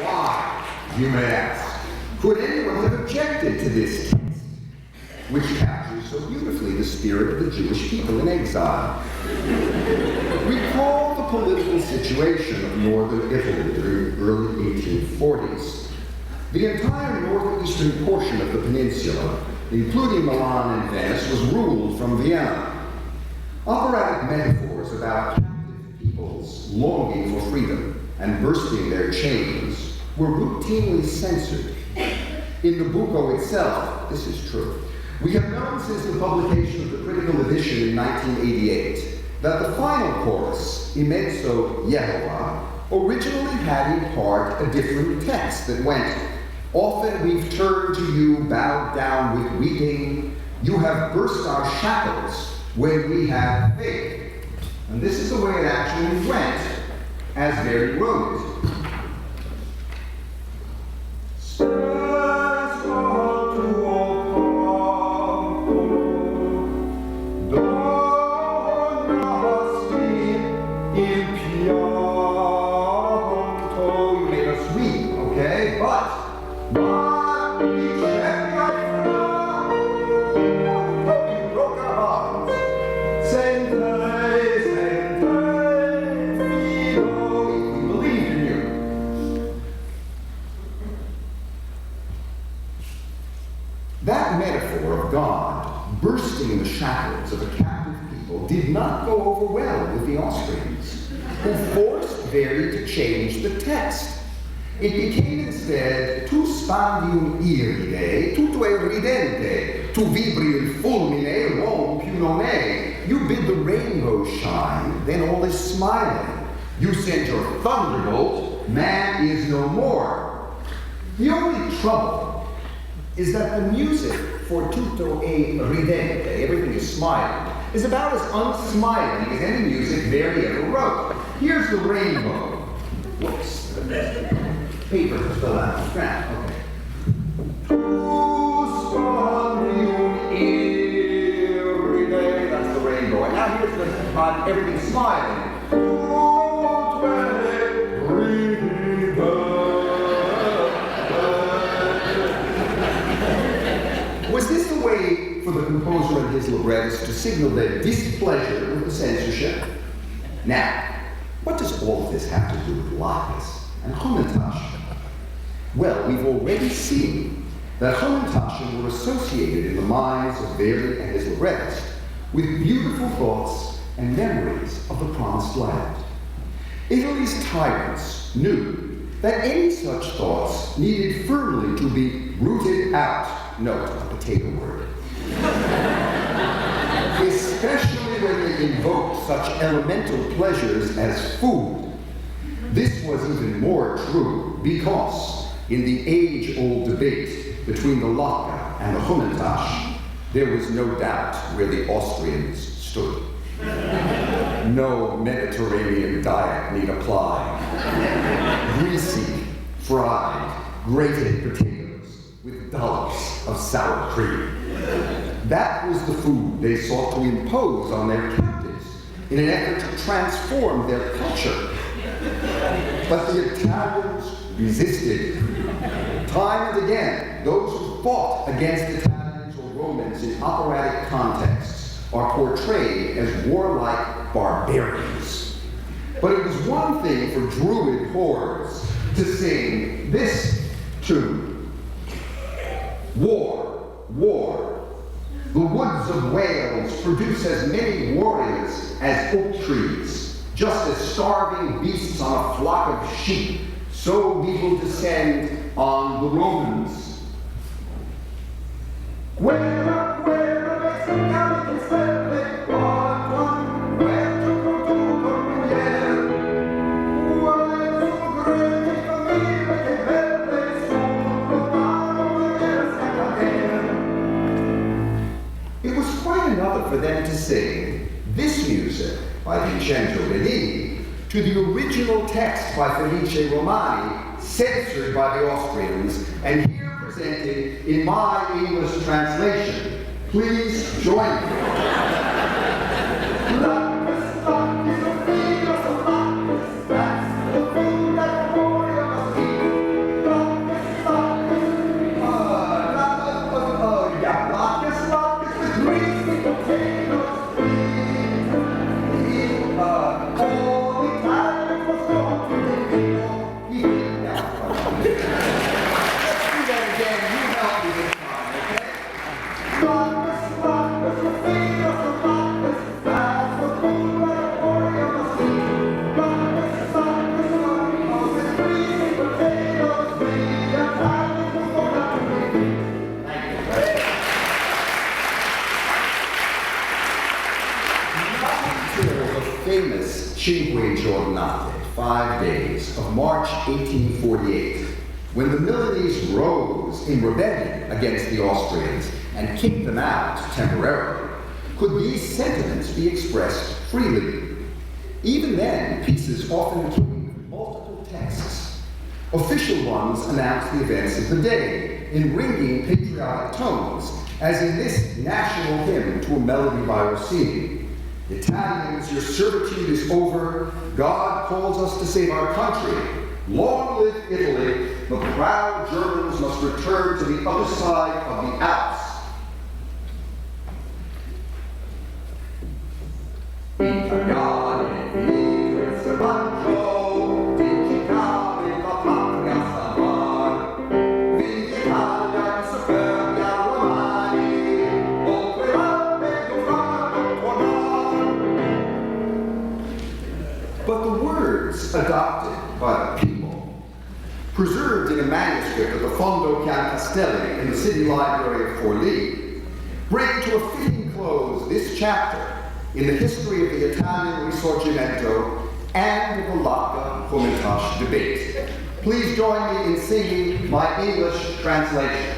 Why, you may ask, could anyone have objected to this text, which captures so beautifully the spirit of the Jewish people in exile? Recall the political situation of northern Italy during the early 1840s. The entire northeastern portion of the peninsula, including Milan and Venice, was ruled from Vienna. Operatic metaphors about captive peoples longing for freedom and bursting their chains were routinely censored. In the buco itself, this is true. We have known since the publication of the critical edition in 1988 that the final chorus, Imezzo Yehovah, originally had in part a different text that went, "Often we've turned to you, bowed down with weeping. You have burst our shackles when we have faith." And this is the way it actually went, as Verdi wrote it. Bursting the shackles of a captive people did not go over well with the Austrians, who forced Verdi to change the text. It became instead, "Tu spandium iride, tutto ridente, tu vibri il fulmine, non più non è." You bid the rainbow shine, then all is smiling. You send your thunderbolt, man is no more. The only trouble is that the music for tutto e ridente, everything is smiling, is about as unsmiling as any music Verdi ever wrote. Here's the rainbow. Whoops. Paper fell out of the strap. Okay. That's the rainbow. And now here's the everything smiling. Was this the way for the composer and his librettist to signal their displeasure with the censorship? Now, what does all of this have to do with Latke's and Hamantash? Well, we've already seen that Hamantaschen were associated in the minds of Verdi and his librettist with beautiful thoughts and memories of the promised land. Italy's tyrants knew that any such thoughts needed firmly to be rooted out. Note, a potato word. Especially when they invoked such elemental pleasures as food. This was even more true because in the age-old debate between the Latke and the Hamantash, there was no doubt where the Austrians stood. No Mediterranean diet need apply. Greasy, fried, grated potatoes with dollops of sour cream. That was the food they sought to impose on their captives in an effort to transform their culture. But the Italians resisted. Time and again, those who fought against Italians or Romans in operatic contexts are portrayed as warlike barbarians. But it was one thing for Druid hordes to sing this tune: "War, war. The woods of Wales produce as many warriors as oak trees. Just as starving beasts on a flock of sheep, so we will descend on the Romans." It was quite another for them to sing this music by Vincenzo Bellini to the original text by Felice Romani, censored by the Austrians, and here presented in my English translation. Please join me. 5 days of March 1848, when the Milanese rose in rebellion against the Austrians and kicked them out temporarily, could these sentiments be expressed freely? Even then, pieces often came with multiple texts. Official ones announced the events of the day in ringing patriotic tones, as in this national hymn to a melody by Rossini. Italians, your servitude is over. God calls us to save our country. Long live Italy. The proud Germans must return to the other side of the Alps. But the words adopted by the people, preserved in a manuscript of the Fondo Cancastelli in the City Library of Forlì, bring to a fitting close this chapter in the history of the Italian Risorgimento and of the Latke-Hamantash debate. Please join me in singing my English translation.